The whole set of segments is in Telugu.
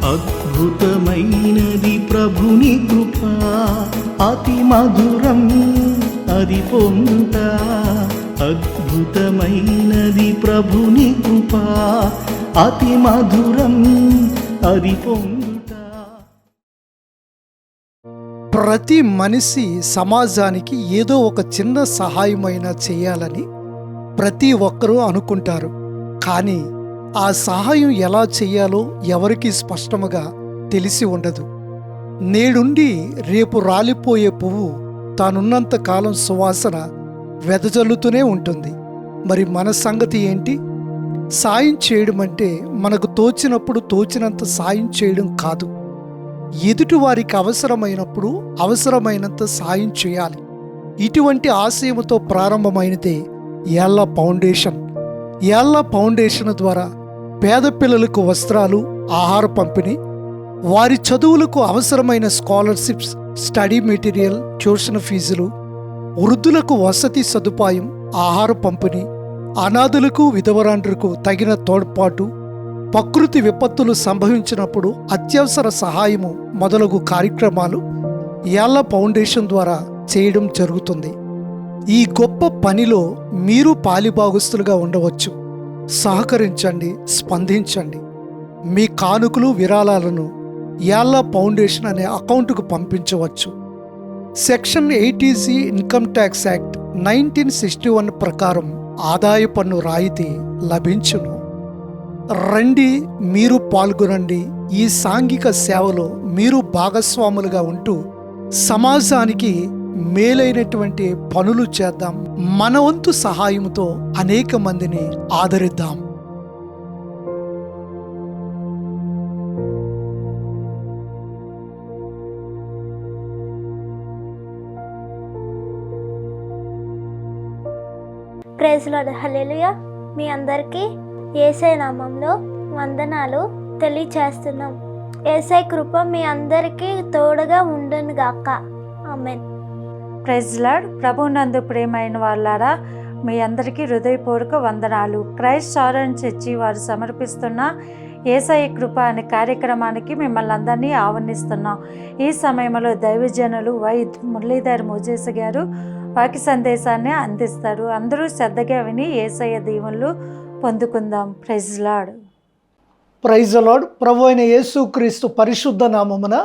అద్భుతమైనది ప్రభుని కృప, అతి మధురం అది పొందుట. అద్భుతమైనది ప్రభుని కృప, అతి మధురం అది పొందుట. ప్రతి మనిషి సమాజానికి ఏదో ఒక చిన్న సహాయమైనా చేయాలని ప్రతి ఒక్కరూ అనుకుంటారు. కానీ ఆ సహాయం ఎలా చేయాలో ఎవరికీ స్పష్టముగా తెలిసి ఉండదు. నేడుండి రేపు రాలిపోయే పువ్వు తానున్నంత కాలం సువాసన వెదజల్లుతూనే ఉంటుంది. మరి మన సంగతి ఏంటి? సాయం చేయడం అంటే మనకు తోచినప్పుడు తోచినంత సాయం చేయడం కాదు. ఎదుటి వారికి అవసరమైనప్పుడు అవసరమైనంత సాయం చేయాలి. ఇటువంటి ఆశయంతో ప్రారంభమైనదే యాళ్ళ ఫౌండేషన్. యాళ్ళ ఫౌండేషన్ ద్వారా పేద పిల్లలకు వస్త్రాలు, ఆహార పంపిణీ, వారి చదువులకు అవసరమైన స్కాలర్షిప్స్, స్టడీ మెటీరియల్, ట్యూషన్ ఫీజులు, వృద్ధులకు వసతి సదుపాయం, ఆహార పంపిణీ, అనాథులకు విధవరాండ్రులకు తగిన తోడ్పాటు, ప్రకృతి విపత్తులు సంభవించినప్పుడు అత్యవసర సహాయము మొదలగు కార్యక్రమాలు యాళ్ళ ఫౌండేషన్ ద్వారా చేయడం జరుగుతుంది. ఈ గొప్ప పనిలో మీరు పాలిభాగస్తులుగా ఉండవచ్చు. సహకరించండి, స్పందించండి. మీ కానుకలు, విరాళాలను యాళ్ళ ఫౌండేషన్ అనే అకౌంటుకు పంపించవచ్చు. Section 80C income tax act 1961 ప్రకారం ఆదాయ పన్ను రాయితీ లభించును. రండి, మీరు పాల్గొనండి. ఈ సాంఘిక సేవలో మీరు భాగస్వాములుగా ఉంటూ సమాజానికి మేలైనటువంటి పనులు చేద్దాం. మన వంతు సహాయంతో అనేక మందిని ఆదరిద్దాం. Praise lord. హల్లెలూయా. మీ అందరికీ యేసయ్య నామంలో వందనాలు తెలియచేస్తున్నాం. యేసయ్య కృప మీ అందరికీ తోడుగా ఉండును గాక. ఆమేన్. Praise lord. ప్రభునందు ప్రియమైన వాళ్ళారా, మీ అందరికీ హృదయపూర్వక వందనాలు. క్రైస్ట్ సారన్ చర్చి వారు సమర్పిస్తున్న యేసయ్య కృప అనే కార్యక్రమానికి మిమ్మల్ని అందరినీ ఆహ్వానిస్తున్నాం. ఈ సమయంలో దైవజనులు వై మురళీధర్ మోజేస్ గారు వాక్య సందేశాన్ని అందిస్తారు. అందరూ శ్రద్ధగా విని యేసయ్య దీవెనలు పొందుకుందాం. Praise lord. Praise lord. ప్రభు అయిన యేసుక్రీస్తు పరిశుద్ధ నామమున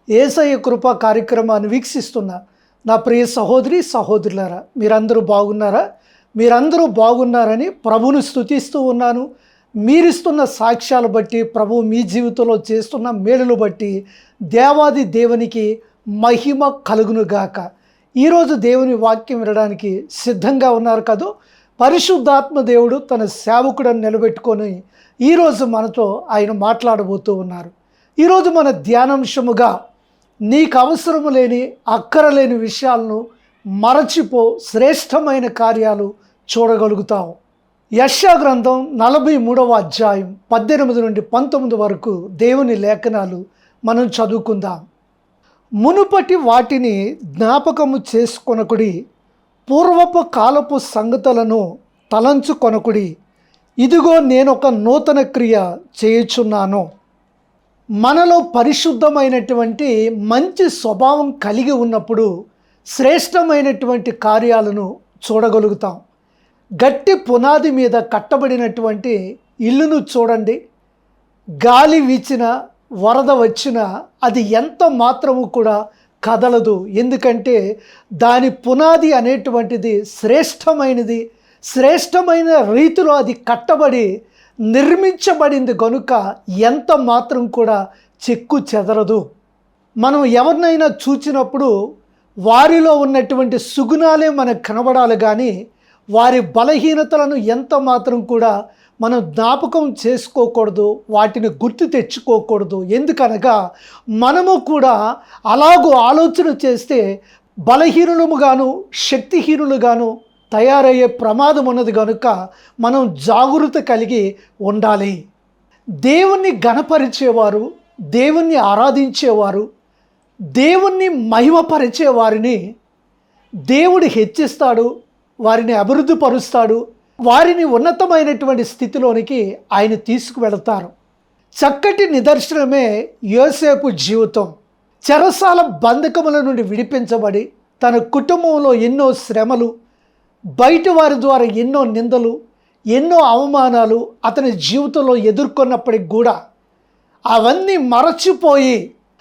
యేసయ్య కృప కార్యక్రమాన్ని వీక్షిస్తున్న నా ప్రియ సహోదరి సహోదరులారా, మీరందరూ బాగున్నారా? మీరందరూ బాగున్నారని ప్రభువును స్తుతిస్తూ ఉన్నాను. మీరిస్తున్న సాక్ష్యాలు బట్టి, ప్రభు మీ జీవితంలో చేస్తున్న మేలులు బట్టి దేవాది దేవునికి మహిమ కలుగునుగాక. ఈరోజు దేవుని వాక్యం వినడానికి సిద్ధంగా ఉన్నారు కదా? పరిశుద్ధాత్మ దేవుడు తన సేవకుడని నిలబెట్టుకొని ఈరోజు మనతో ఆయన మాట్లాడబోతూ ఉన్నారు. ఈరోజు మన ధ్యానాంశముగా నీకు అవసరము లేని, అక్కరలేని విషయాలను మరచిపో, శ్రేష్టమైన కార్యాలు చూడగలుగుతావు. యెషయా గ్రంథం 43వ అధ్యాయం 18 నుండి 19 వరకు దేవుని లేఖనాలు మనం చదువుకుందాం. మునుపటి వాటిని జ్ఞాపకము చేసుకొనకుడి, పూర్వపు కాలపు సంగతులను తలంచుకొనకుడి. ఇదిగో నేనొక నూతన క్రియ చేయుచున్నాను. మనలో పరిశుద్ధమైనటువంటి మంచి స్వభావం కలిగి ఉన్నప్పుడు శ్రేష్టమైనటువంటి కార్యాలను చూడగలుగుతాం. గట్టి పునాది మీద కట్టబడినటువంటి ఇల్లును చూడండి. గాలి వీచిన, వరద వచ్చినా అది ఎంత మాత్రము కూడా కదలదు. ఎందుకంటే దాని పునాది అనేటువంటిది శ్రేష్టమైనది. శ్రేష్టమైన రీతిలో అది కట్టబడి నిర్మించబడింది కనుక ఎంత మాత్రం కూడా చెక్కు చెదరదు. మనం ఎవరినైనా చూచినప్పుడు వారిలో ఉన్నటువంటి సుగుణాలే మనకు కనబడాలి, కానీ వారి బలహీనతలను ఎంత మాత్రం కూడా మనం జ్ఞాపకం చేసుకోకూడదు, వాటిని గుర్తు తెచ్చుకోకూడదు. ఎందుకనగా మనము కూడా అలాగూ ఆలోచన చేస్తే బలహీనులుగాను శక్తిహీనులుగాను తయారయ్యే ప్రమాదం ఉన్నది కనుక మనం జాగృత కలిగి ఉండాలి. దేవుణ్ణి ఘనపరిచేవారు, దేవుణ్ణి ఆరాధించేవారు, దేవుణ్ణి మహిమపరిచేవారిని దేవుడు హెచ్చిస్తాడు, వారిని అభివృద్ధి పరుస్తాడు, వారిని ఉన్నతమైనటువంటి స్థితిలోనికి ఆయన తీసుకువెళతారు. చక్కటి నిదర్శనమే యోసేపు జీవితం. చెరసాల బంధకముల నుండి విడిపించబడి తన కుటుంబంలో ఎన్నో శ్రమలు, బయట వారి ద్వారా ఎన్నో నిందలు, ఎన్నో అవమానాలు అతని జీవితంలో ఎదుర్కొన్నప్పటికి కూడా అవన్నీ మరచిపోయి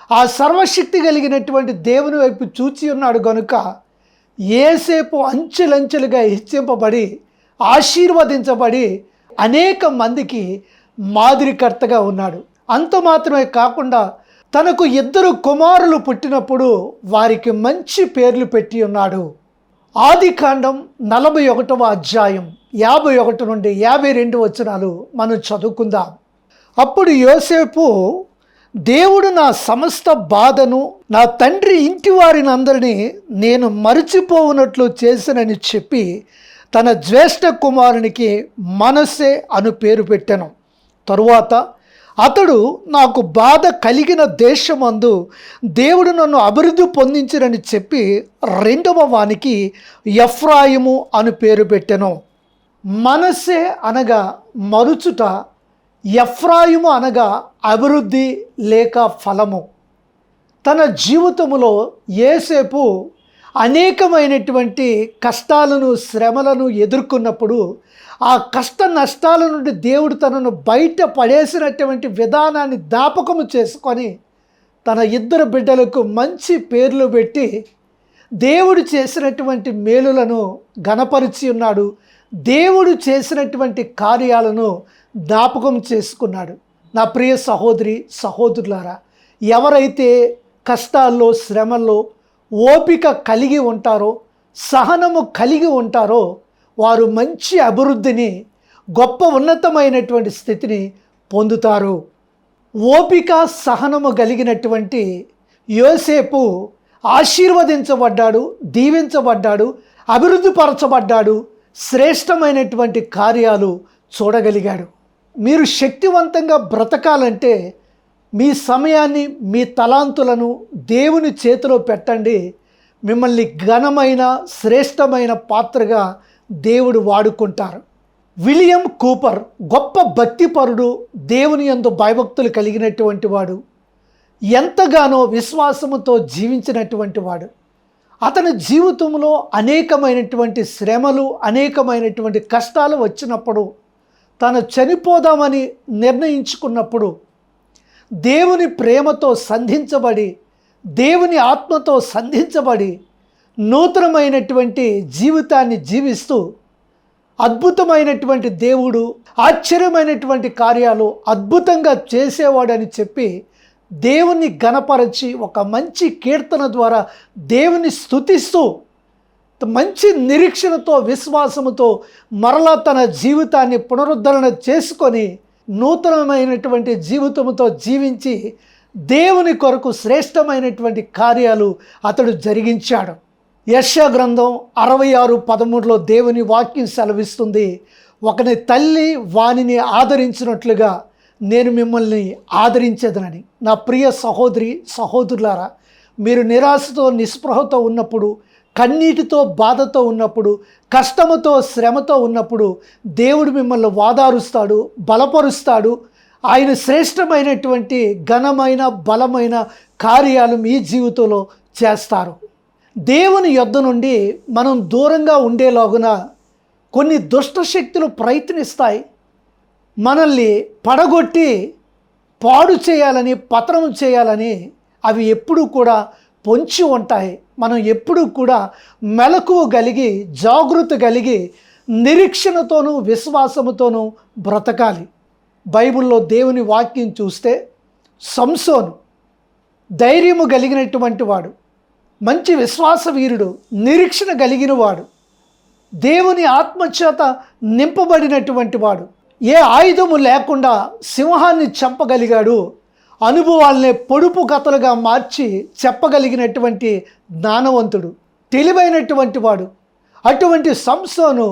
ఆ సర్వశక్తి కలిగినటువంటి దేవుని వైపు చూచి ఉన్నాడు కనుక యోసేపు అంచెలంచెలుగా హెచ్చింపబడి ఆశీర్వదించబడి అనేక మందికి మాదిరికర్తగా ఉన్నాడు. అంత మాత్రమే కాకుండా తనకు 2 కుమారులు పుట్టినప్పుడు వారికి మంచి పేర్లు పెట్టి ఉన్నాడు. ఆదికాండం 41వ అధ్యాయం 51 నుండి 52 వచనాలు మనం చదువుకుందాం. అప్పుడు యోసేపు, దేవుడు నా సమస్త బాధను, నా తండ్రి ఇంటి వారిని అందరినీ నేను మరచిపోవునట్లు చేసినని చెప్పి తన జ్యేష్ఠ కుమారునికి మనస్సే అను పేరు పెట్టెను. తరువాత అతడు, నాకు బాధ కలిగిన దేశమందు దేవుడు నన్ను అభివృద్ధి పొందించినని చెప్పి 2వ వానికి ఎఫ్రాయిము అను పేరు పెట్టెను. మనస్సే అనగా మరుచుట, ఎఫ్రాయిము అనగా అభివృద్ధి లేక ఫలము. తన జీవితంలో యోసేపు అనేకమైనటువంటి కష్టాలను, శ్రమలను ఎదుర్కొన్నప్పుడు ఆ కష్ట నష్టాల నుండి దేవుడు తనను బయట పడేసినటువంటి విధానాన్ని జ్ఞాపకము చేసుకొని తన 2 బిడ్డలకు మంచి పేర్లు పెట్టి దేవుడు చేసినటువంటి మేలులను ఘనపరిచి ఉన్నాడు. దేవుడు చేసినటువంటి కార్యాలను జ్ఞాపకం చేసుకున్నాడు. నా ప్రియ సహోదరి సహోదరులారా, ఎవరైతే కష్టాల్లో, శ్రమల్లో ఓపిక కలిగి ఉంటారో, సహనము కలిగి ఉంటారో వారు మంచి అభివృద్ధిని, గొప్ప ఉన్నతమైనటువంటి స్థితిని పొందుతారు. ఓపిక సహనము కలిగినటువంటి యోసేపు ఆశీర్వదించబడ్డాడు, దీవించబడ్డాడు, అభివృద్ధిపరచబడ్డాడు, శ్రేష్టమైనటువంటి కార్యాలు చూడగలిగాడు. మీరు శక్తివంతంగా బ్రతకాలంటే మీ సమయాన్ని, మీ తలాంతులను దేవుని చేతిలో పెట్టండి. మిమ్మల్ని ఘనమైన, శ్రేష్టమైన పాత్రగా దేవుడు వాడుకుంటారు. విలియం కూపర్ గొప్ప భక్తిపరుడు, దేవుని యందు భయభక్తులు కలిగినటువంటి వాడు, ఎంతగానో విశ్వాసముతో జీవించినటువంటి వాడు. అతని జీవితంలో అనేకమైనటువంటి శ్రమలు, అనేకమైనటువంటి కష్టాలు వచ్చినప్పుడు, తను చనిపోదామని నిర్ణయించుకున్నప్పుడు దేవుని ప్రేమతో సంధించబడి, దేవుని ఆత్మతో సంధించబడి నూతనమైనటువంటి జీవితాన్ని జీవిస్తూ అద్భుతమైనటువంటి దేవుడు, ఆశ్చర్యమైనటువంటి కార్యాలు అద్భుతంగా చేసేవాడని చెప్పి దేవుని ఘనపరచి ఒక మంచి కీర్తన ద్వారా దేవుని స్తుతిస్తూ మంచి నిరీక్షణతో, విశ్వాసముతో మరలా తన జీవితాన్ని పునరుద్ధరణ చేసుకొని నూతనమైనటువంటి జీవితంతో జీవించి దేవుని కొరకు శ్రేష్టమైనటువంటి కార్యాలు అతడు జరిగించాడు. యెషయా గ్రంథం 66:13లో దేవుని వాక్యం సెలవిస్తుంది, ఒకని తల్లి వానిని ఆదరించినట్లుగా నేను మిమ్మల్ని ఆదరించేదనని. నా ప్రియ సహోదరి సహోదరులారా, మీరు నిరాశతో, నిస్పృహతో ఉన్నప్పుడు, కన్నీటితో, బాధతో ఉన్నప్పుడు, కష్టముతో, శ్రమతో ఉన్నప్పుడు దేవుడు మిమ్మల్ని వాదారుస్తాడు, బలపరుస్తాడు. ఆయన శ్రేష్టమైనటువంటి ఘనమైన, బలమైన కార్యాలు మీ జీవితంలో చేస్తారు. దేవుని యొద్ద నుండి మనం దూరంగా ఉండేలాగున కొన్ని దుష్ట శక్తులు ప్రయత్నిస్తాయి. మనల్ని పడగొట్టి పాడు చేయాలని, పతనం చేయాలని అవి ఎప్పుడూ కూడా పొంచి ఉంటాయి. మనం ఎప్పుడూ కూడా మెలకువ కలిగి, జాగృతి కలిగి, నిరీక్షణతోనూ విశ్వాసముతోనూ బ్రతకాలి. బైబిల్లో దేవుని వాక్యం చూస్తే సంసోను ధైర్యము కలిగినటువంటి వాడు, మంచి విశ్వాస వీరుడు, నిరీక్షణ కలిగిన వాడు, దేవుని ఆత్మచేత నింపబడినటువంటి వాడు. ఏ ఆయుధము లేకుండా సింహాన్ని చంపగలిగాడు. అనుభవాలనే పొడుపు కథలుగా మార్చి చెప్పగలిగినటువంటి జ్ఞానవంతుడు, తెలివైనటువంటి వాడు. అటువంటి సంసోను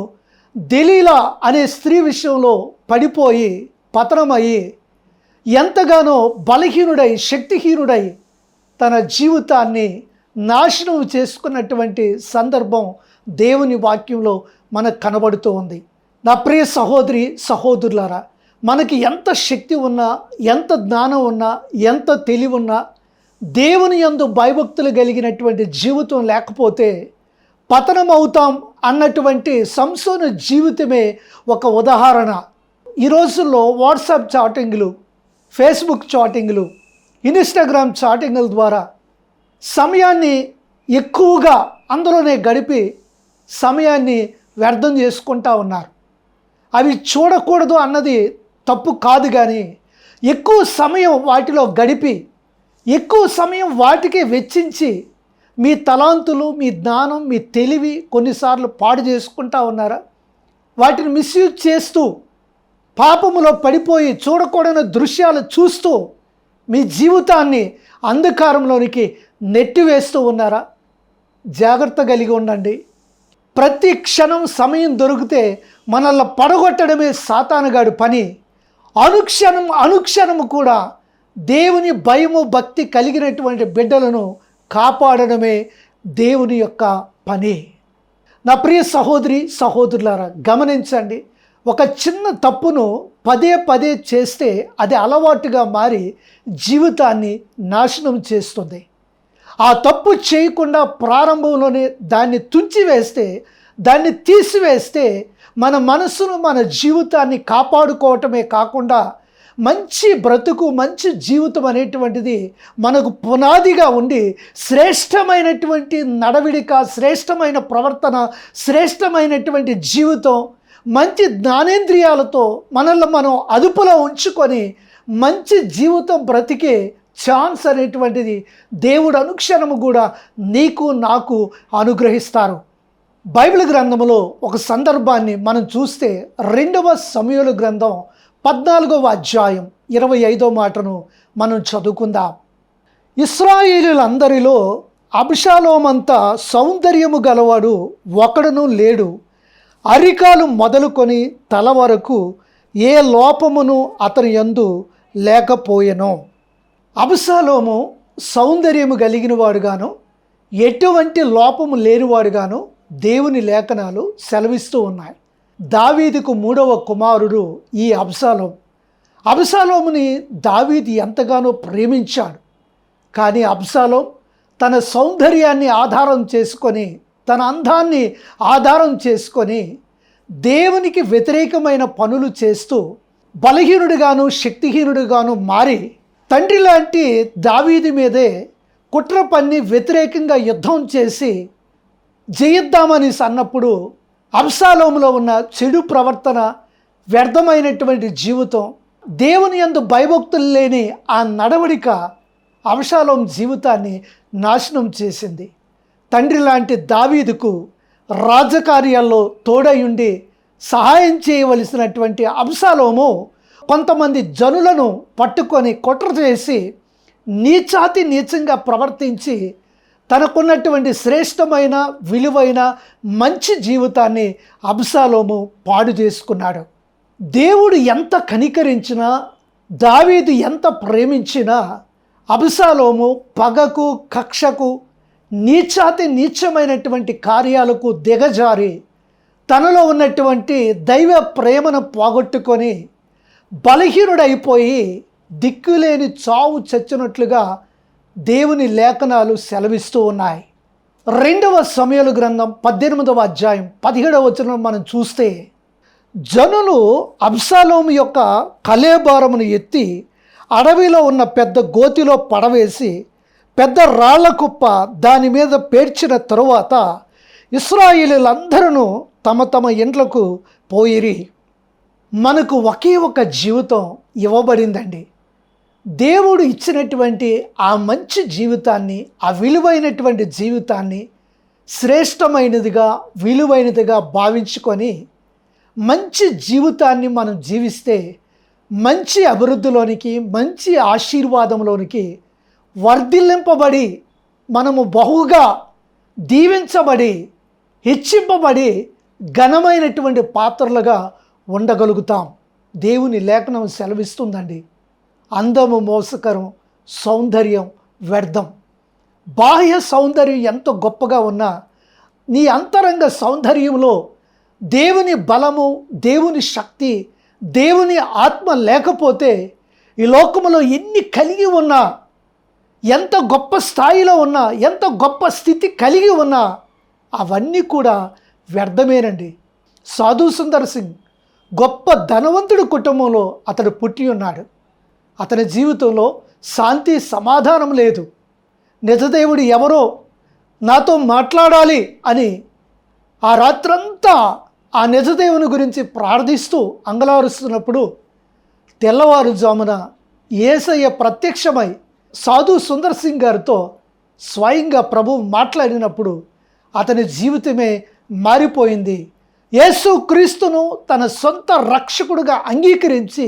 దెలీలా అనే స్త్రీ విషయంలో పడిపోయి పతనమయ్యి ఎంతగానో బలహీనుడై, శక్తిహీనుడై తన జీవితాన్ని నాశనం చేసుకున్నటువంటి సందర్భం దేవుని వాక్యంలో మనకు కనబడుతూ ఉంది. నా ప్రియ సహోదరి సహోదరులారా, మనకి ఎంత శక్తి ఉన్నా, ఎంత జ్ఞానం ఉన్నా, ఎంత తెలివి ఉన్నా, దేవుని యందు భయభక్తులు కలిగినటువంటి జీవితం లేకపోతే పతనం అవుతాం అన్నటువంటి సంసోను జీవితమే ఒక ఉదాహరణ. ఈ రోజుల్లో వాట్సాప్ చాటింగ్లు, ఫేస్బుక్ చాటింగ్లు, ఇన్స్టాగ్రామ్ చాటింగ్ల ద్వారా సమయాన్ని ఎక్కువగా అందులోనే గడిపి సమయాన్ని వ్యర్థం చేసుకుంటూ ఉన్నారు. అవి చూడకూడదు అన్నది తప్పు కాదు, కానీ ఎక్కువ సమయం వాటిలో గడిపి ఎక్కువ సమయం వాటికే వెచ్చించి మీ తలాంతులు, మీ జ్ఞానం, మీ తెలివి కొన్నిసార్లు పాడు చేసుకుంటా ఉన్నారా? వాటిని మిస్యూజ్ చేస్తూ పాపములో పడిపోయి చూడకూడని దృశ్యాలు చూస్తూ మీ జీవితాన్ని అంధకారంలోనికి నెట్టివేస్తూ ఉన్నారా? జాగ్రత్త కలిగి ఉండండి. ప్రతి క్షణం సమయం దొరికితే మనల్ని పడగొట్టడమే సాతానుగాడి పని. అనుక్షణము కూడా దేవుని భయము భక్తి కలిగినటువంటి బిడ్డలను కాపాడడమే దేవుని యొక్క పని. నా ప్రియ సహోదరి సహోదరులారా, గమనించండి. ఒక చిన్న తప్పును పదే పదే చేస్తే అది అలవాటుగా మారి జీవితాన్ని నాశనం చేస్తుంది. ఆ తప్పు చేయకుండా ప్రారంభంలోనే దాన్ని తుంచివేస్తే, దాన్ని తీసివేస్తే మన మనసును, మన జీవితాన్ని కాపాడుకోవటమే కాకుండా మంచి బ్రతుకు, మంచి జీవితం అనేటువంటిది మనకు పునాదిగా ఉండి శ్రేష్టమైనటువంటి నడవడిక, శ్రేష్టమైన ప్రవర్తన, శ్రేష్టమైనటువంటి జీవితం, మంచి జ్ఞానేంద్రియాలతో మనల్ని మనం అదుపులో ఉంచుకొని మంచి జీవితం బ్రతికే ఛాన్స్ అనేటువంటిది దేవుడు అనుక్షణము కూడా నీకు నాకు అనుగ్రహిస్తారు. బైబిల్ గ్రంథంలో ఒక సందర్భాన్ని మనం చూస్తే 2వ సమూయేలు గ్రంథం 14వ అధ్యాయం 25వ మాటను మనం చదువుకుందాం. ఇశ్రాయేలీయులందరిలో అబ్షాలోమంత సౌందర్యము గలవాడు ఒకడును లేడు. అరికాలు మొదలుకొని తల వరకు ఏ లోపమును అతని యందు లేకపోయెను. అబ్షాలోము సౌందర్యము కలిగిన వాడుగాను, ఎటువంటి లోపము లేనివాడుగాను దేవుని లేఖనాలు సెలవిస్తూ ఉన్నాయి. దావీదుకు 3వ కుమారుడు ఈ అబ్షాలోము. అబ్షాలోముని దావీదు ఎంతగానో ప్రేమించాడు. కానీ అబ్షాలోము తన సౌందర్యాన్ని ఆధారం చేసుకొని, తన అందాన్ని ఆధారం చేసుకొని దేవునికి వ్యతిరేకమైన పనులు చేస్తూ బలహీనుడిగాను, శక్తిహీనుడిగాను మారి తండ్రి లాంటి దావీదు మీదే కుట్ర పన్ని వ్యతిరేకంగా యుద్ధం చేసి జయిద్దామని అన్నప్పుడు అబ్షాలోములో ఉన్న చెడు ప్రవర్తన, వ్యర్థమైనటువంటి జీవితం, దేవుని యందు భయభక్తులు లేని ఆ నడవడిక అబ్షాలోము జీవితాన్ని నాశనం చేసింది. తండ్రి లాంటి దావీదుకు రాజకార్యాల్లో తోడయుండి సహాయం చేయవలసినటువంటి అబ్షాలోము కొంతమంది జనులను పట్టుకొని కుట్ర చేసి నీచాతి నీచంగా ప్రవర్తించి తనకున్నటువంటి శ్రేష్టమైన, విలువైన, మంచి జీవితాన్ని అబ్షాలోము పాడు చేసుకున్నాడు. దేవుడు ఎంత కనికరించినా, దావీదు ఎంత ప్రేమించినా అబ్షాలోము పగకు, కక్షకు, నీచాతి నీచమైనటువంటి కార్యాలకు దిగజారి తనలో ఉన్నటువంటి దైవ ప్రేమను పోగొట్టుకొని బలహీనుడైపోయి దిక్కులేని చావు చచ్చినట్లుగా దేవుని లేఖనాలు సెలవిస్తూ ఉన్నాయి. 2వ సమూయేలు గ్రంథం 18వ అధ్యాయం 17వ వచనం మనం చూస్తే, జనులు అబ్షాలోము యొక్క కళేబారమును ఎత్తి అడవిలో ఉన్న పెద్ద గోతిలో పడవేసి పెద్ద రాళ్ల కుప్ప దాని మీద పేర్చిన తరువాత ఇశ్రాయేలీయులందరూ తమ తమ ఇండ్లకు పోయిరి. మనకు ఒకే ఒక జీవితం ఇవ్వబడిందండి. దేవుడు ఇచ్చినటువంటి ఆ మంచి జీవితాన్ని, ఆ విలువైనటువంటి జీవితాన్ని శ్రేష్టమైనదిగా, విలువైనదిగా భావించుకొని మంచి జీవితాన్ని మనం జీవిస్తే మంచి అభివృద్ధిలోనికి, మంచి ఆశీర్వాదంలోనికి వర్ధిల్లింపబడి మనము బహుగా దీవించబడి, హెచ్చింపబడి ఘనమైనటువంటి పాత్రలుగా ఉండగలుగుతాం. దేవుని లేఖనం సెలవిస్తుందండి. అందము మోసకరం, సౌందర్యం వ్యర్థం. బాహ్య సౌందర్యం ఎంత గొప్పగా ఉన్నా నీ అంతరంగ సౌందర్యంలో దేవుని బలము, దేవుని శక్తి, దేవుని ఆత్మ లేకపోతే ఈ లోకములో ఎన్ని కలిగి ఉన్నా, ఎంత గొప్ప స్థాయిలో ఉన్నా, ఎంత గొప్ప స్థితి కలిగి ఉన్నా అవన్నీ కూడా వ్యర్థమేనండి. సాధు సుందర్ సింగ్ గొప్ప ధనవంతుడి కుటుంబంలో అతడు పుట్టి ఉన్నాడు. అతని జీవితంలో శాంతి సమాధానం లేదు. నిజదేవుడు ఎవరో నాతో మాట్లాడాలి అని ఆ రాత్రంతా ఆ నిజదేవుని గురించి ప్రార్థిస్తూ అంగలారుస్తున్నప్పుడు తెల్లవారుజామున యేసయ్య ప్రత్యక్షమై సాధు సుందర్ సింగ్ గారితో స్వయంగా ప్రభువు మాట్లాడినప్పుడు అతని జీవితమే మారిపోయింది. యేసు క్రీస్తును తన సొంత రక్షకుడుగా అంగీకరించి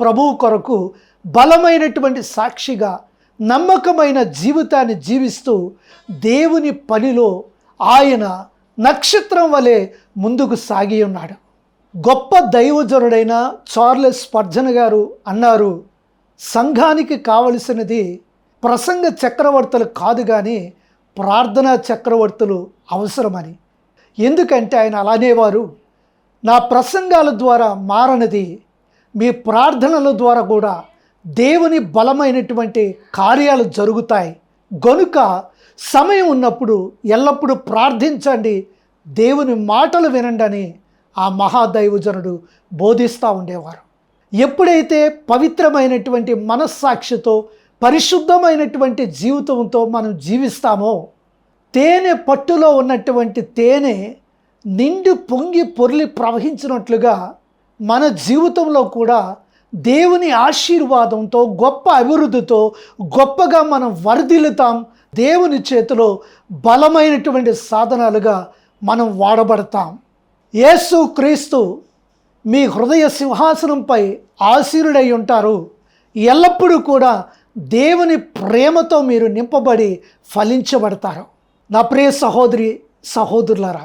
ప్రభువు కొరకు బలమైనటువంటి సాక్షిగా నమ్మకమైన జీవితాన్ని జీవిస్తూ దేవుని పనిలో ఆయన నక్షత్రం వలె ముందుకు సాగి ఉన్నాడు. గొప్ప దైవజనుడైన చార్లెస్ స్పర్జన్ గారు అన్నారు, సంఘానికి కావలసినది ప్రసంగ చక్రవర్తులు కాదు కానీ ప్రార్థనా చక్రవర్తులు అవసరమని. ఎందుకంటే ఆయన అలానేవారు, నా ప్రసంగాల ద్వారా మారనిది మీ ప్రార్థనల ద్వారా కూడా దేవుని బలమైనటువంటి కార్యాలు జరుగుతాయి. గనుక సమయం ఉన్నప్పుడు ఎల్లప్పుడూ ప్రార్థించండి, దేవుని మాటలు వినండి అని ఆ మహాదైవజనుడు బోధిస్తూ ఉండేవారు. ఎప్పుడైతే పవిత్రమైనటువంటి మనస్సాక్షితో పరిశుద్ధమైనటువంటి జీవితంతో మనం జీవిస్తామో, తేనె పట్టులో ఉన్నటువంటి తేనె నిండి పొంగి పొర్లి ప్రవహించినట్లుగా మన జీవితంలో కూడా దేవుని ఆశీర్వాదంతో గొప్ప అభివృద్ధితో గొప్పగా మనం వర్ధిల్లుతాం. దేవుని చేతిలో బలమైనటువంటి సాధనాలుగా మనం వాడబడతాం. యేసు క్రీస్తు మీ హృదయ సింహాసనంపై ఆసీనుడై ఉంటారు. ఎల్లప్పుడూ కూడా దేవుని ప్రేమతో మీరు నింపబడి ఫలించబడతారు. నా ప్రియ సహోదరి సహోదరులారా,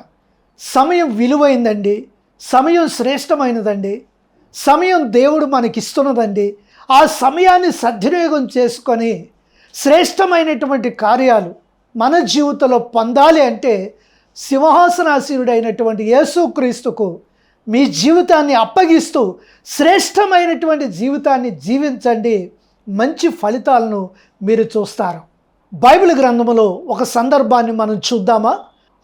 సమయం విలువైందండి, సమయం శ్రేష్టమైనదండి, సమయం దేవుడు మనకిస్తున్నదండి. ఆ సమయాన్ని సద్వినియోగం చేసుకొని శ్రేష్టమైనటువంటి కార్యాలు మన జీవితంలో పొందాలి అంటే సింహాసనాసీనుడైనటువంటి యేసుక్రీస్తుకు మీ జీవితాన్ని అప్పగిస్తూ శ్రేష్టమైనటువంటి జీవితాన్ని జీవించండి. మంచి ఫలితాలను మీరు చూస్తారు. బైబిల్ గ్రంథములో ఒక సందర్భాన్ని మనం చూద్దామా?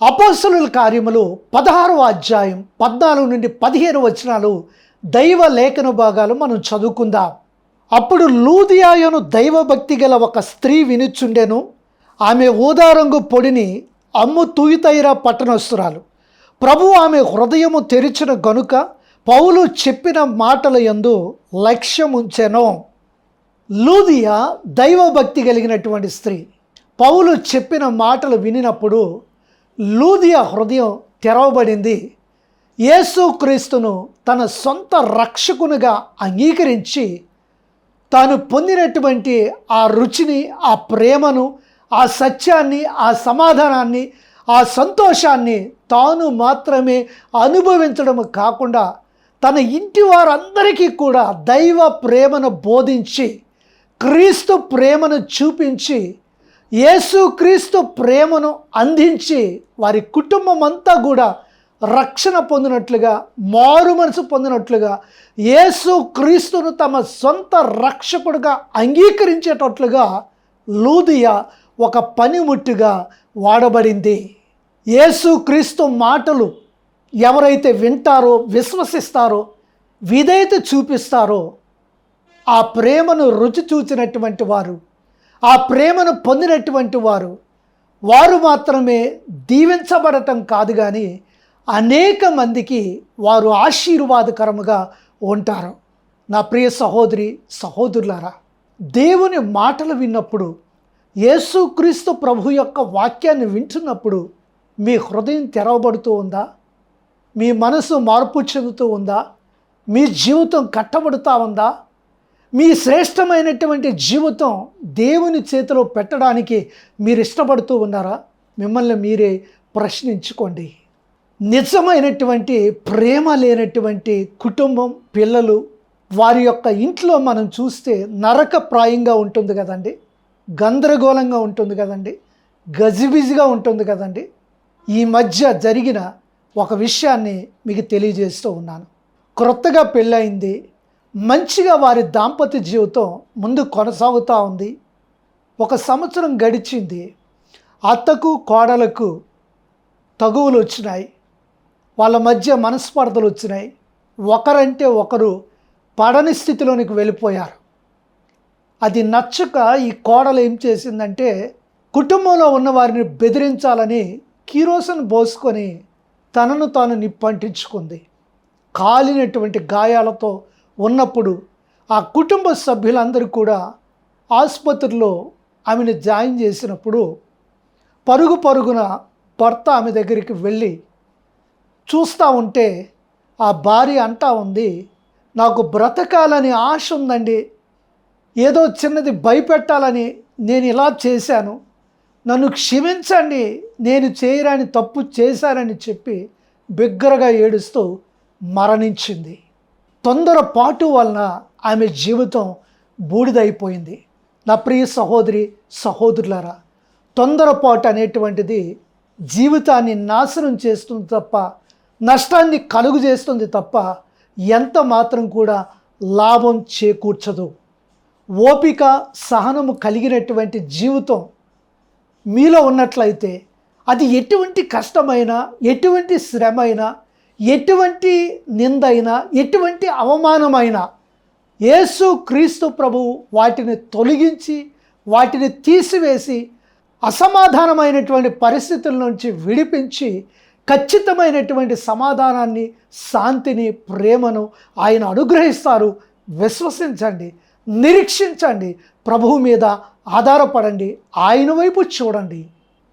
అపోస్తలుల కార్యములు 16వ అధ్యాయం 14 నుండి 15 వచనాలు దైవ లేఖన భాగాలు మనం చదువుకుందాం. అప్పుడు లూదియాయను దైవభక్తి గల ఒక స్త్రీ వినుచుండెను. ఆమె ఊదారంగు పొడిని అమ్ము తూయితైరా పట్టణస్తురాలు. ప్రభు ఆమె హృదయము తెరిచిన గనుక పౌలు చెప్పిన మాటల యందు లక్ష్యముంచెను. లూదియా దైవభక్తి కలిగినటువంటి స్త్రీ. పౌలు చెప్పిన మాటలు వినినప్పుడు లూదియా హృదయం తెరవబడింది. యేసుక్రీస్తును తన సొంత రక్షకునిగా అంగీకరించి తాను పొందినటువంటి ఆ రుచిని, ఆ ప్రేమను, ఆ సత్యాన్ని, ఆ సమాధానాన్ని, ఆ సంతోషాన్ని తాను మాత్రమే అనుభవించడం కాకుండా తన ఇంటి వారందరికీ కూడా దైవ ప్రేమను బోధించి, క్రీస్తు ప్రేమను చూపించి, యేసుక్రీస్తు ప్రేమను అందించి వారి కుటుంబం అంతా కూడా రక్షణ పొందినట్లుగా, మారు మనసు పొందినట్లుగా, యేసుక్రీస్తును తమ సొంత రక్షకుడుగా అంగీకరించేటట్లుగా లూదియా ఒక పనిముట్టుగా వాడబడింది. యేసుక్రీస్తు మాటలు ఎవరైతే వింటారో, విశ్వసిస్తారో, విధేయత చూపిస్తారో, ఆ ప్రేమను రుచి చూచినటువంటి వారు, ఆ ప్రేమను పొందినటువంటి వారు మాత్రమే దీవించబడటం కాదు కానీ అనేక మందికి వారు ఆశీర్వాదకరముగా ఉంటారు. నా ప్రియ సహోదరి సహోదరులారా, దేవుని మాటలు విన్నప్పుడు, యేసుక్రీస్తు ప్రభు యొక్క వాక్యాన్ని వింటున్నప్పుడు మీ హృదయం తెరవబడుతూ ఉందా? మీ మనసు మార్పు చెందుతూ ఉందా? మీ జీవితం కట్టబడుతూ ఉందా? మీ శ్రేష్టమైనటువంటి జీవితం దేవుని చేతిలో పెట్టడానికి మీరు ఇష్టపడుతూ ఉన్నారా? మిమ్మల్ని మీరే ప్రశ్నించుకోండి. నిజమైనటువంటి ప్రేమ లేనటువంటి కుటుంబం, పిల్లలు, వారి యొక్క ఇంట్లో మనం చూస్తే నరకప్రాయంగా ఉంటుంది కదండి, గందరగోళంగా ఉంటుంది కదండి, గజిబిజిగా ఉంటుంది కదండి. ఈ మధ్య జరిగిన ఒక విషయాన్ని మీకు తెలియజేస్తూ ఉన్నాను. క్రొత్తగా పెళ్ళయింది, మంచిగా వారి దాంపత్య జీవితం ముందు కొనసాగుతూ ఉంది. 1 సంవత్సరం గడిచింది. అత్తకు కోడలకు తగువులు వచ్చినాయి, వాళ్ళ మధ్య మనస్పర్ధలు వచ్చినాయి. ఒకరంటే ఒకరు పడని స్థితిలోనికి వెళ్ళిపోయారు. అది నచ్చక ఈ కోడలు ఏం చేసిందంటే, కుటుంబంలో ఉన్న వారిని బెదిరించాలని కిరోసిన్ పోసుకొని తనను తాను నిప్పంటించుకుంది. కాలినటువంటి గాయాలతో ఉన్నప్పుడు ఆ కుటుంబ సభ్యులందరూ కూడా ఆసుపత్రిలో ఆమెను జాయిన్ చేసినప్పుడు పరుగున భర్త ఆమె దగ్గరికి వెళ్ళి చూస్తూ ఉంటే ఆ భార్య అంటా ఉంది, నాకు బ్రతకాలని ఆశ ఉందండి, ఏదో చిన్నది భయపెట్టాలని నేను ఇలా చేశాను, నన్ను క్షమించండి, నేను చేయరాని తప్పు చేశానని చెప్పి బిగ్గరగా ఏడుస్తూ మరణించింది. తొందరపాటు వలన ఆమె జీవితం బూడిదైపోయింది. నా ప్రియ సహోదరి సహోదరులారా, తొందరపాటు అనేటువంటిది జీవితాన్ని నాశనం చేస్తుంది తప్ప, నష్టాన్ని కలుగు చేస్తుంది తప్ప ఎంత మాత్రం కూడా లాభం చేకూర్చదు. ఓపిక సహనము కలిగినటువంటి జీవితం మీలో ఉన్నట్లయితే అది ఎటువంటి కష్టమైనా, ఎటువంటి శ్రమైనా, ఎటువంటి నిందైనా, ఎటువంటి అవమానమైనా యేసు క్రీస్తు ప్రభువు వాటిని తొలగించి, వాటిని తీసివేసి, అసమాధానమైనటువంటి పరిస్థితుల నుంచి విడిపించి ఖచ్చితమైనటువంటి సమాధానాన్ని, శాంతిని, ప్రేమను ఆయన అనుగ్రహిస్తారు. విశ్వసించండి, నిరీక్షించండి, ప్రభువు మీద ఆధారపడండి, ఆయన వైపు చూడండి.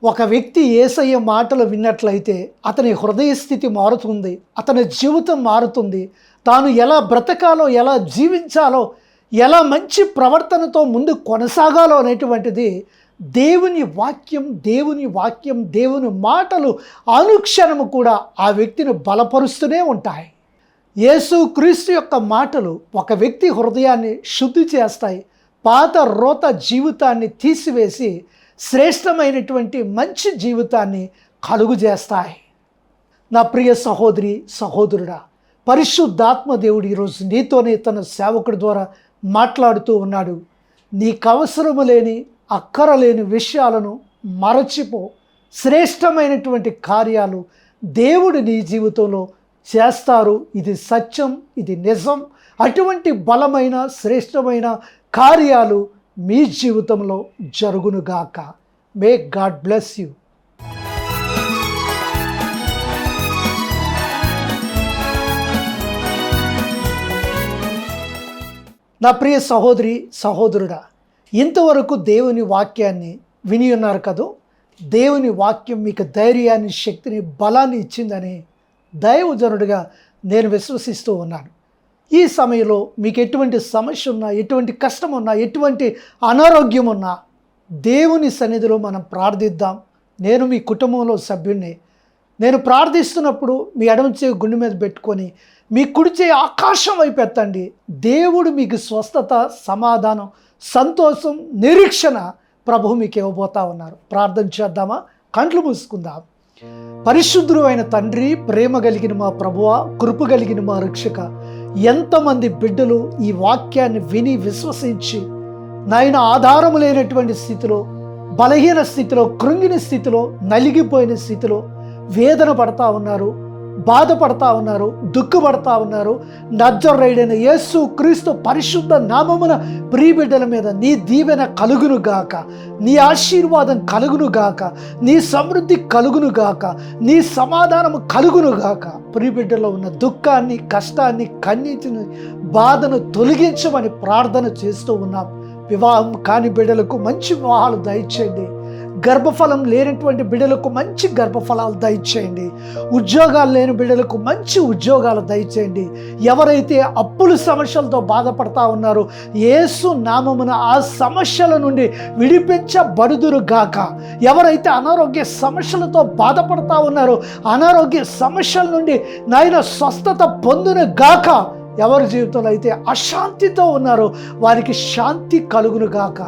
ఒక వ్యక్తి యేసయ్య మాటలు విన్నట్లయితే అతని హృదయ స్థితి మారుతుంది, అతని జీవితం మారుతుంది. తాను ఎలా బ్రతకాలో, ఎలా జీవించాలో, ఎలా మంచి ప్రవర్తనతో ముందు కొనసాగాలో అనేటువంటిది దేవుని వాక్యం, దేవుని మాటలు అనుక్షణము కూడా ఆ వ్యక్తిని బలపరుస్తూనే ఉంటాయి. యేసు క్రీస్తు యొక్క మాటలు ఒక వ్యక్తి హృదయాన్ని శుద్ధి చేస్తాయి, పాత రోత జీవితాన్ని తీసివేసి శ్రేష్టమైనటువంటి మంచి జీవితాన్ని కలుగు చేస్తాయి. నా ప్రియ సహోదరి సహోదరుడా, పరిశుద్ధాత్మ దేవుడు ఈరోజు నీతోనే తన సేవకుడి ద్వారా మాట్లాడుతూ ఉన్నాడు. నీకు అవసరము లేని, అక్కరలేని విషయాలను మరచిపో. శ్రేష్టమైనటువంటి కార్యాలు దేవుడు నీ జీవితంలో చేస్తారు. ఇది సత్యం, ఇది నిజం. అటువంటి బలమైన, శ్రేష్టమైన కార్యాలు మీ జీవితంలో జరుగునుగాక. May God bless you. నా ప్రియ సహోదరి సహోదరుడా, ఇంతవరకు దేవుని వాక్యాన్ని విని ఉన్నారు కదూ. దేవుని వాక్యం మీకు ధైర్యాన్ని, శక్తిని, బలాన్ని ఇచ్చిందని దైవజనుడిగా నేను విశ్వసిస్తూ ఉన్నాను. ఈ సమయంలో మీకు ఎటువంటి సమస్య ఉన్నా, ఎటువంటి కష్టం ఉన్నా, ఎటువంటి అనారోగ్యం ఉన్నా దేవుని సన్నిధిలో మనం ప్రార్థిద్దాం. నేను మీ కుటుంబంలో సభ్యుడిని. నేను ప్రార్థిస్తున్నప్పుడు మీ ఎడమ చేయి గుండె మీద పెట్టుకొని మీ కుడి చేయి ఆకాశం వైపు ఎత్తండి. దేవుడు మీకు స్వస్థత, సమాధానం, సంతోషం, నిరీక్షణ ప్రభువు మీకు ఇవ్వబోతా ఉన్నారు. ప్రార్థన చేద్దామా? కంట్లు మూసుకుందాం. పరిశుద్ధుడు అయిన తండ్రి, ప్రేమ కలిగిన మా ప్రభువ, కృప కలిగిన మా రక్షక, ఎంతమంది బిడ్డలు ఈ వాక్యాన్ని విని విశ్వసించి నాయన ఆధారము లేనటువంటి స్థితిలో, బలహీన స్థితిలో, కృంగిన స్థితిలో, నలిగిపోయిన స్థితిలో వేదన పడతా ఉన్నారు, బాధపడతా ఉన్నారు, దుఃఖపడతా ఉన్నారు. నజరేయుడైన యేసు క్రీస్తు పరిశుద్ధ నామమున ప్రియబిడ్డల మీద నీ దీవెన కలుగును గాక, నీ ఆశీర్వాదం కలుగును గాక, నీ సమృద్ధి కలుగును గాక, నీ సమాధానము కలుగును గాక. ప్రియబిడ్డలో ఉన్న దుఃఖాన్ని, కష్టాన్ని, కన్నీటిని, బాధను తొలగించమని ప్రార్థన చేస్తూ ఉన్నాం. వివాహం కాని బిడ్డలకు మంచి వివాహాలు దయచేయండి. గర్భఫలం లేనటువంటి బిడ్డలకు మంచి గర్భఫలాలు దయచేయండి. ఉద్యోగాలు లేని బిడ్డలకు మంచి ఉద్యోగాలు దయచేయండి. ఎవరైతే అప్పుల సమస్యలతో బాధపడతా ఉన్నారో యేసు నామమున ఆ సమస్యల నుండి విడిపించబడుదురు గాక. ఎవరైతే అనారోగ్య సమస్యలతో బాధపడతా ఉన్నారో అనారోగ్య సమస్యల నుండి నాయన స్వస్థత పొందును గాక. ఎవరి జీవితంలో అయితే అశాంతితో ఉన్నారో వారికి శాంతి కలుగును గాక.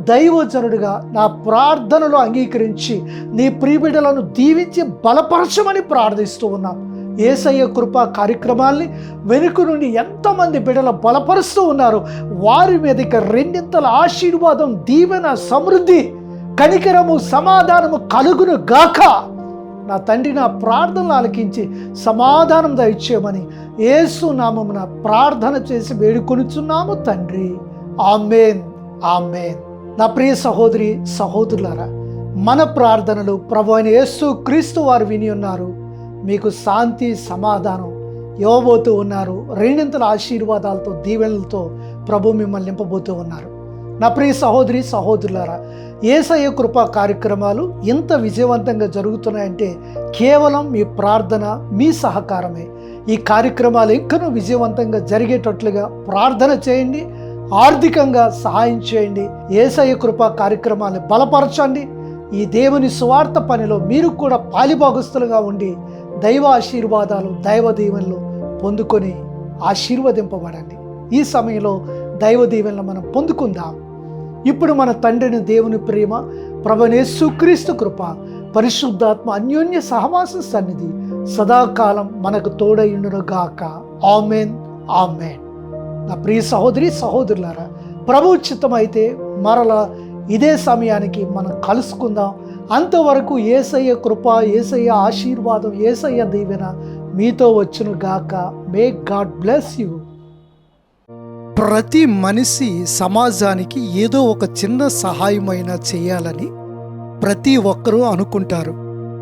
దైవజనుడిగా నా ప్రార్థనలో అంగీకరించి నీ ప్రియబిడ్డలను దీవించి బలపరచమని ప్రార్థిస్తూ ఉన్నాం. యేసయ్య కృపా కార్యక్రమాల్ని వెనుక నుండి ఎంతమంది బిడ్డలు బలపరుస్తూ ఉన్నారు. వారి మీదకి రెండింతల ఆశీర్వాదం, దీవెన, సమృద్ధి, కనికరము, సమాధానము కలుగును గాక. నా తండ్రి నా ప్రార్థనలు ఆలకించి సమాధానం దయచేయమని యేసు నామమున ప్రార్థన చేసి వేడుకొనుచున్నాము తండ్రి. ఆమేన్, ఆమేన్. నా ప్రియ సహోదరి సహోదరులారా, మన ప్రార్థనలు ప్రభు అయిన యేసు క్రీస్తు వారు విని ఉన్నారు. మీకు శాంతి సమాధానం ఇవ్వబోతూ ఉన్నారు. రెండింతల ఆశీర్వాదాలతో, దీవెనలతో ప్రభు మిమ్మల్ని నింపబోతూ ఉన్నారు. నా ప్రియ సహోదరి సహోదరులారా, యేసయ్య కృపా కార్యక్రమాలు ఇంత విజయవంతంగా జరుగుతున్నాయంటే కేవలం మీ ప్రార్థన, మీ సహకారమే. ఈ కార్యక్రమాలు ఇంకనూ విజయవంతంగా జరిగేటట్లుగా ప్రార్థన చేయండి, ఆర్థికంగా సహాయం చేయండి. యేసయ్య కృపా కార్యక్రమాలను బలపరచండి. ఈ దేవుని సువార్త పనిలో మీరు కూడా పాలిభాగస్తులుగా ఉండి దైవ ఆశీర్వాదాలు, దైవ దీవెనలు పొందుకొని ఆశీర్వదింపబడండి. ఈ సమయంలో దైవ దీవెనలు మనం పొందుకుందాం. ఇప్పుడు మన తండ్రిని దేవుని ప్రేమ, ప్రభువైన యేసుక్రీస్తు కృప, పరిశుద్ధాత్మ అన్యోన్య సహవాస సన్నిధి సదాకాలం మనకు తోడైండును గాక. ఆమేన్, ఆమేన్. నా ప్రియ సహోదరి సహోదరులారా, ప్రభు చిత్తమైతే మరలా ఇదే సమయానికి మనం కలుసుకుందాం. అంతవరకు యేసయ్య కృప, యేసయ్య ఆశీర్వాదం, యేసయ్య దీవెన మీతో వచ్చును గాక. మే గాడ్ బ్లెస్ యూ. ప్రతి మనిషి సమాజానికి ఏదో ఒక చిన్న సహాయమైనా చేయాలని ప్రతి ఒక్కరూ అనుకుంటారు.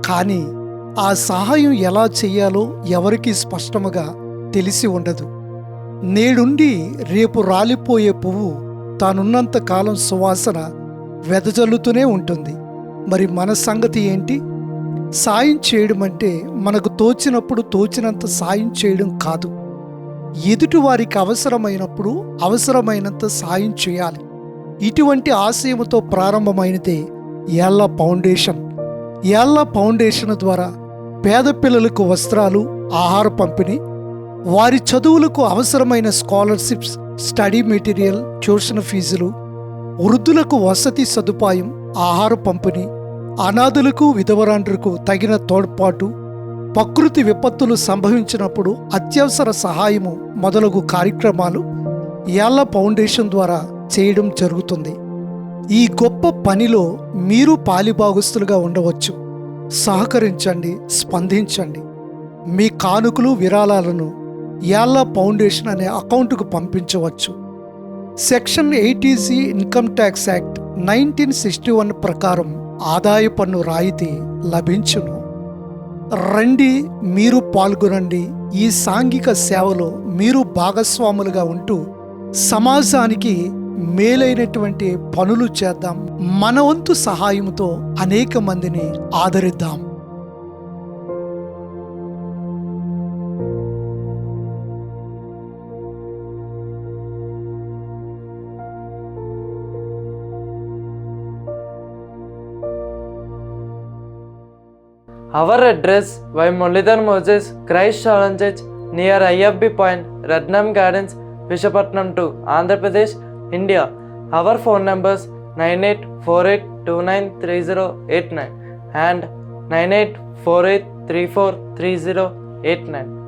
కానీ ఆ సహాయం ఎలా చేయాలో ఎవరికీ స్పష్టముగా తెలిసి ఉండదు. నేడుండి రేపు రాలిపోయే పువ్వు తానున్నంత కాలం సువాసన వెదజల్లుతూనే ఉంటుంది. మరి మన సంగతి ఏంటి? సాయం చేయడం అంటే మనకు తోచినప్పుడు తోచినంత సాయం చేయడం కాదు. ఎదుటి వారికి అవసరమైనప్పుడు అవసరమైనంత సాయం చేయాలి. ఇటువంటి ఆశయంతో ప్రారంభమైనదే యాళ్ళ ఫౌండేషన్. యాళ్ళ ఫౌండేషన్ ద్వారా పేద పిల్లలకు వస్త్రాలు, ఆహార పంపిణీ, వారి చదువులకు అవసరమైన స్కాలర్షిప్స్, స్టడీ మెటీరియల్, ట్యూషన్ ఫీజులు, వృద్ధులకు వసతి సదుపాయం, ఆహార పంపిణీ, అనాథులకు విధవరాండ్రులకు తగిన తోడ్పాటు, ప్రకృతి విపత్తులు సంభవించినప్పుడు అత్యవసర సహాయము మొదలగు కార్యక్రమాలు యాళ్ళ ఫౌండేషన్ ద్వారా చేయడం జరుగుతుంది. ఈ గొప్ప పనిలో మీరు పాలిభాగస్తులుగా ఉండవచ్చు. సహకరించండి, స్పందించండి. మీ కానుకలు, విరాళాలను యాళ్ళ ఫౌండేషన్ అనే అకౌంటుకు పంపించవచ్చు. Section 80C income tax act 1961 ప్రకారం ఆదాయ పన్ను రాయితీ లభించును. రండి, మీరు పాల్గొనండి. ఈ సాంఘిక సేవలో మీరు భాగస్వాములుగా ఉంటూ సమాజానికి మేలైనటువంటి పనులు చేద్దాం. మన వంతు సహాయంతో అనేక మందిని ఆదరిద్దాం. Our address: Y. Mullidhar Moses, Christ Shalom Church, near IFB Point, Ratnam Gardens, Visakhapatnam 2, Andhra Pradesh, India. Our phone numbers 9848293089 and 9848343089.